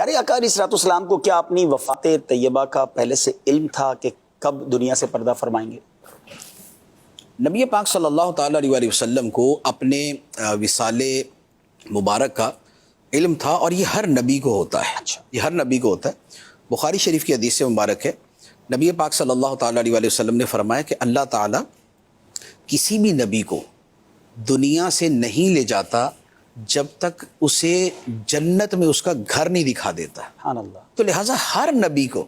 پیارے آقا علیہ الصلوۃ والسلام کو کیا اپنی وفات طیبہ کا پہلے سے علم تھا کہ کب دنیا سے پردہ فرمائیں گے؟ نبی پاک صلی اللہ تعالیٰ علیہ وآلہ وسلم کو اپنے وصال مبارک کا علم تھا، اور یہ ہر نبی کو ہوتا ہے۔ یہ ہر نبی کو ہوتا ہے۔ بخاری شریف کی حدیث مبارک ہے، نبی پاک صلی اللہ تعالیٰ علیہ وآلہ وسلم نے فرمایا کہ اللہ تعالیٰ کسی بھی نبی کو دنیا سے نہیں لے جاتا جب تک اسے جنت میں اس کا گھر نہیں دکھا دیتا۔ سبحان اللہ۔ تو لہٰذا ہر نبی کو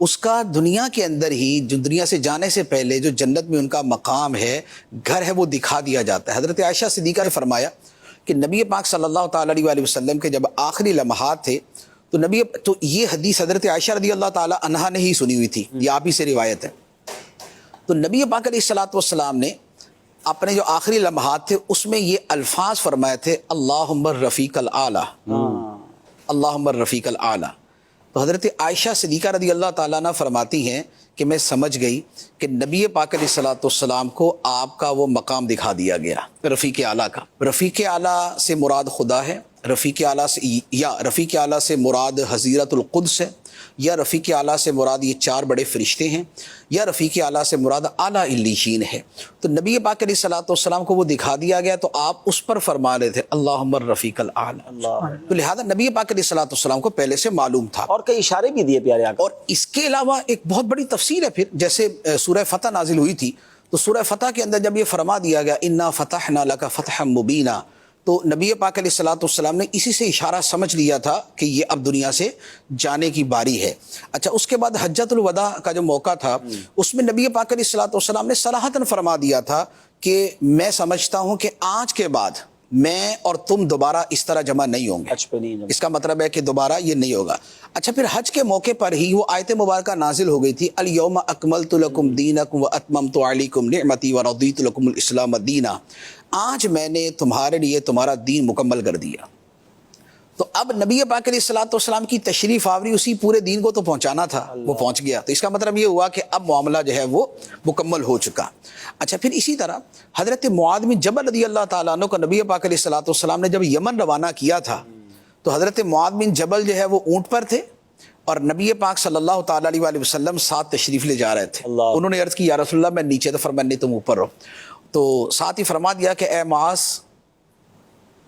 اس کا دنیا کے اندر ہی، جو دنیا سے جانے سے پہلے جو جنت میں ان کا مقام ہے، گھر ہے، وہ دکھا دیا جاتا ہے۔ حضرت عائشہ صدیقہ نے فرمایا کہ نبی پاک صلی اللہ تعالیٰ علیہ وآلہ وسلم کے جب آخری لمحات تھے تو یہ حدیث حضرت عائشہ رضی اللہ تعالیٰ عنہا نے ہی سنی ہوئی تھی، یہ آپ ہی سے روایت ہے۔ تو نبی پاک علیہ الصلوۃ والسلام نے اپنے جو آخری لمحات تھے اس میں یہ الفاظ فرمائے تھے، اللہم الرفیق الاعلیٰ، اللہم الرفیق الاعلیٰ۔ تو حضرت عائشہ صدیقہ رضی اللہ تعالیٰ عنہ فرماتی ہیں کہ میں سمجھ گئی کہ نبی پاک علیہ الصلوۃ والسلام کو آپ کا وہ مقام دکھا دیا گیا، رفیق اعلیٰ کا۔ رفیق اعلیٰ سے مراد خدا ہے، رفیق اعلیٰ سے یا رفیق اعلیٰ سے مراد حضیرت القدس ہے، یا رفیق اعلیٰ سے مراد یہ چار بڑے فرشتے ہیں، یا رفیق اعلیٰ سے مراد اعلیٰ علیین ہے۔ تو نبی پاک علیہ الصلوۃ والسلام کو وہ دکھا دیا گیا، تو آپ اس پر فرما رہے تھے اللہم الرفیق الاعلیٰ۔ تو لہذا نبی پاک علیہ الصلوۃ والسلام کو پہلے سے معلوم تھا، اور کئی اشارے بھی دیے پیارے آقا۔ اور اس کے علاوہ ایک بہت بڑی تفسیر ہے۔ پھر جیسے سورہ فتح نازل ہوئی تھی، تو سورہ فتح کے اندر جب یہ فرما دیا گیا انا فتحنا لک فتحا مبینا، تو نبی پاک علیہ الصلوۃ والسلام نے اسی سے اشارہ سمجھ لیا تھا کہ یہ اب دنیا سے جانے کی باری ہے۔ اچھا، اس کے بعد حجۃ الوداع کا جو موقع تھا، اس میں نبی پاک علیہ الصلوۃ والسلام نے صراحتاً فرما دیا تھا کہ میں سمجھتا ہوں کہ آج کے بعد میں اور تم دوبارہ اس طرح جمع نہیں ہوں گے۔ اس کا مطلب ہے کہ دوبارہ یہ نہیں ہوگا۔ اچھا، پھر حج کے موقع پر ہی وہ آیت مبارکہ نازل ہو گئی تھی، الیوم اکملت لکم دینکم واتممت علیکم نعمتی ورضیت لکم الاسلام دینا، آج میں نے تمہارے لیے تمہارا دین مکمل کر دیا۔ تو اب نبی پاک علیہ الصلوۃ والسلام کی تشریف آوری اسی پورے دین کو تو پہنچانا تھا، وہ پہنچ گیا۔ تو اس کا مطلب یہ ہوا کہ اب معاملہ جو ہے وہ مکمل ہو چکا۔ اچھا، پھر اسی طرح حضرت معاذ بن جبل رضی اللہ تعالیٰ عنہ کو نبی پاک علیہ الصلوۃ والسلام نے جب یمن روانہ کیا تھا، تو حضرت معاذ بن جبل جو ہے وہ اونٹ پر تھے، اور نبی پاک صلی اللہ تعالیٰ علیہ وآلہ وسلم ساتھ تشریف لے جا رہے تھے۔ انہوں نے عرض کی یا رسول اللہ میں نیچے، تو فرمایا نہیں تم اوپر رہو۔ تو ساتھ ہی فرما دیا کہ اے معاذ،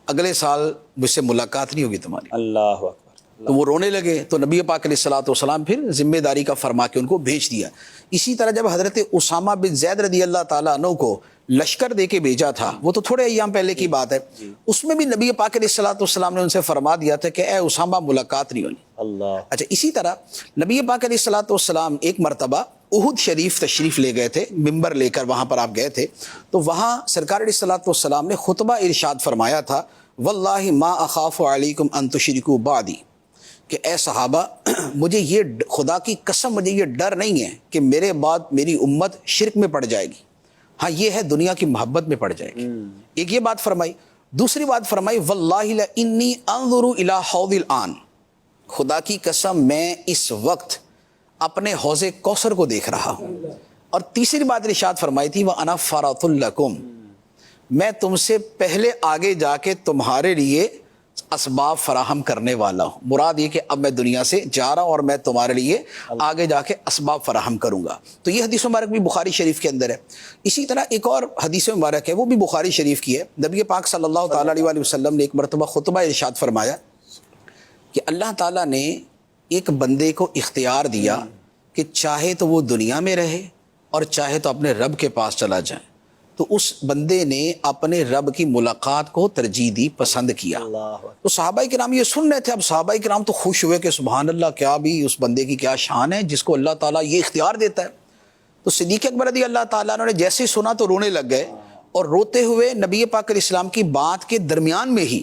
اگلے سال مجھ سے ملاقات نہیں ہوگی تمہاری۔ اللہ اکبر۔ تو وہ رونے لگے، تو نبی پاک علیہ الصلوۃ والسلام پھر ذمہ داری کا فرما کے ان کو بھیج دیا۔ اسی طرح جب حضرت اسامہ بن زید رضی اللہ تعالیٰ عنہ کو لشکر دے کے بھیجا تھا، وہ تو تھوڑے ایام پہلے کی بات ہے، اس میں بھی نبی پاک علیہ الصلوۃ والسلام نے ان سے فرما دیا تھا کہ اے اسامہ ملاقات نہیں ہونی۔ اللہ۔ اچھا، اسی طرح نبی پاک علیہ الصلوۃ والسلام ایک مرتبہ احد شریف تشریف لے گئے تھے، ممبر لے کر وہاں پر آپ گئے تھے، تو وہاں سرکار علیہ الصلوۃ والسلام نے خطبہ ارشاد فرمایا تھا، واللہ ما اخاف علیکم ان تشرکوا بعدی، کہ اے صحابہ، مجھے یہ خدا کی قسم مجھے یہ ڈر نہیں ہے کہ میرے بعد میری امت شرک میں پڑ جائے گی، ہاں یہ ہے دنیا کی محبت میں پڑ جائے گی۔ ایک یہ بات فرمائی۔ دوسری بات فرمائی، واللہ لانی انظر الی حوض الان، خدا کی قسم میں اس وقت اپنے حوض کوثر کو دیکھ رہا ہوں۔ اور تیسری بات ارشاد فرمائی تھی، وَأَنَا فَرَطٌ لَكُمْ، میں تم سے پہلے آگے جا کے تمہارے لیے اسباب فراہم کرنے والا ہوں۔ مراد یہ کہ اب میں دنیا سے جا رہا ہوں اور میں تمہارے لیے آگے جا کے اسباب فراہم کروں گا۔ تو یہ حدیث مبارک بھی بخاری شریف کے اندر ہے۔ اسی طرح ایک اور حدیث مبارک ہے، وہ بھی بخاری شریف کی ہے۔ نبی پاک صلی اللہ تعالیٰ علیہ وآلہ وسلم نے ایک مرتبہ خطبہ ارشاد فرمایا کہ اللہ تعالیٰ نے ایک بندے کو اختیار دیا کہ چاہے تو وہ دنیا میں رہے اور چاہے تو اپنے رب کے پاس چلا جائے، تو اس بندے نے اپنے رب کی ملاقات کو ترجیح دی، پسند کیا۔ تو صحابہ کرام یہ سن رہے تھے، اب صحابہ کرام تو خوش ہوئے کہ سبحان اللہ، کیا بھی اس بندے کی کیا شان ہے جس کو اللہ تعالیٰ یہ اختیار دیتا ہے۔ تو صدیق اکبر رضی اللہ تعالیٰ عنہ نے جیسے سنا تو رونے لگ گئے، اور روتے ہوئے نبی پاک علیہ السلام کی بات کے درمیان میں ہی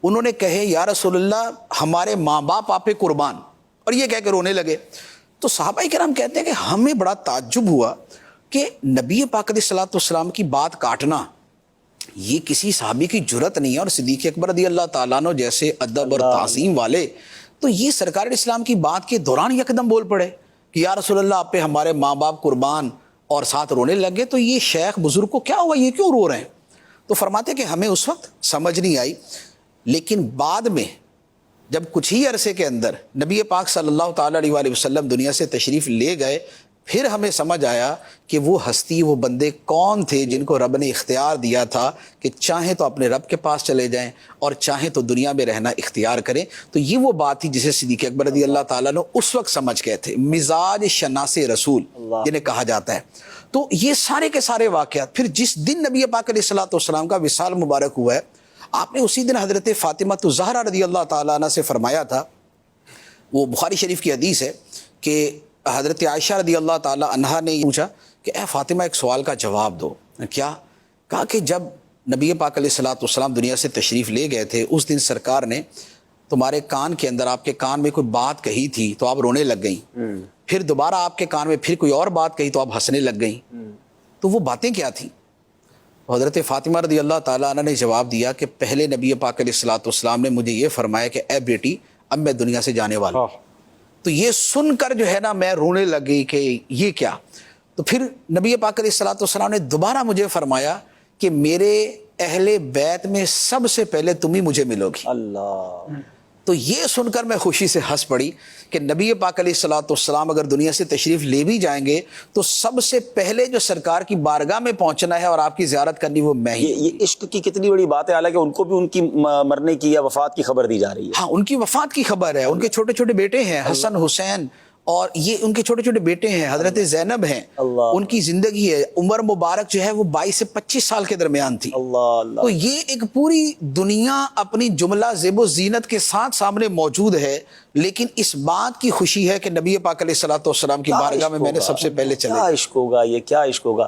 انہوں نے کہے یا رسول اللہ، ہمارے ماں باپ آپ پہ قربان، اور یہ کہہ کے رونے لگے۔ تو صحابہ کرام کہتے ہیں کہ ہمیں بڑا تعجب ہوا کہ نبی پاک علیہ الصلوۃ والسلام کی بات کاٹنا یہ کسی صحابی کی جرت نہیں ہے، اور صدیق اکبر رضی اللہ تعالیٰ عنہ جیسے ادب اور تعظیم والے تو یہ سرکار اسلام کی بات کے دوران یکدم بول پڑے کہ یا رسول اللہ، آپ پہ ہمارے ماں باپ قربان، اور ساتھ رونے لگے۔ تو یہ شیخ بزرگ کو کیا ہوا، یہ کیوں رو رہے ہیں؟ تو فرماتے کہ ہمیں اس وقت سمجھ نہیں آئی، لیکن بعد میں جب کچھ ہی عرصے کے اندر نبی پاک صلی اللہ تعالیٰ علیہ وآلہ وسلم دنیا سے تشریف لے گئے، پھر ہمیں سمجھ آیا کہ وہ ہستی، وہ بندے کون تھے جن کو رب نے اختیار دیا تھا کہ چاہیں تو اپنے رب کے پاس چلے جائیں اور چاہیں تو دنیا میں رہنا اختیار کریں۔ تو یہ وہ بات تھی جسے صدیق اکبر رضی اللہ تعالیٰ نے اس وقت سمجھ گئے تھے، مزاج شناس رسول جنہیں کہا جاتا ہے۔ تو یہ سارے کے سارے واقعات، پھر جس دن نبی پاک علیہ الصلوۃ والسلام کا وصال مبارک ہوا ہے، آپ نے اسی دن حضرت فاطمہ الزہرا رضی اللہ تعالیٰ عنہ سے فرمایا تھا، وہ بخاری شریف کی حدیث ہے کہ حضرت عائشہ رضی اللہ تعالیٰ عنہا نے پوچھا کہ اے فاطمہ ایک سوال کا جواب دو۔ کیا؟ کہا کہ جب نبی پاک علیہ الصلوۃ والسلام دنیا سے تشریف لے گئے تھے، اس دن سرکار نے تمہارے کان کے اندر، آپ کے کان میں کوئی بات کہی تھی تو آپ رونے لگ گئیں، پھر دوبارہ آپ کے کان میں پھر کوئی اور بات کہی تو آپ ہنسنے لگ گئیں، تو وہ باتیں کیا تھیں؟ حضرت فاطمہ رضی اللہ تعالیٰ عنہ نے جواب دیا کہ پہلے نبی پاک علیہ الصلوۃ والسلام نے مجھے یہ فرمایا کہ اے بیٹی اب میں دنیا سے جانے والا ہوں۔ تو یہ سن کر جو ہے نا میں رونے لگی کہ یہ کیا؟ تو پھر نبی پاک علیہ الصلوۃ والسلام نے دوبارہ مجھے فرمایا کہ میرے اہل بیت میں سب سے پہلے تم ہی مجھے ملو گی۔ اللہ، تو یہ سن کر میں خوشی سے ہنس پڑی کہ نبی پاک علیہ الصلوۃ والسلام اگر دنیا سے تشریف لے بھی جائیں گے تو سب سے پہلے جو سرکار کی بارگاہ میں پہنچنا ہے اور آپ کی زیارت کرنی وہ میں ہی۔ یہ عشق کی کتنی بڑی بات ہے، حالانکہ ان کو بھی ان کی مرنے کی یا وفات کی خبر دی جا رہی ہے۔ ہاں، ان کی وفات کی خبر ہے، ان کے چھوٹے چھوٹے بیٹے ہیں حسن حسین، اور یہ ان کے چھوٹے چھوٹے بیٹے ہیں، حضرت زینب ہیں، اللہ، ان کی زندگی ہے، عمر مبارک جو ہے وہ 22 سے 25 سال کے درمیان تھی۔ اللہ اللہ، تو یہ ایک پوری دنیا اپنی جملہ زیب و زینت کے ساتھ سامنے موجود ہے، لیکن اس بات کی خوشی ہے کہ نبی پاک علیہ الصلوۃ والسلام کی بارگاہ میں نے سب سے پہلے چلے۔ کیا عشق ہوگا یہ، کیا عشق ہوگا۔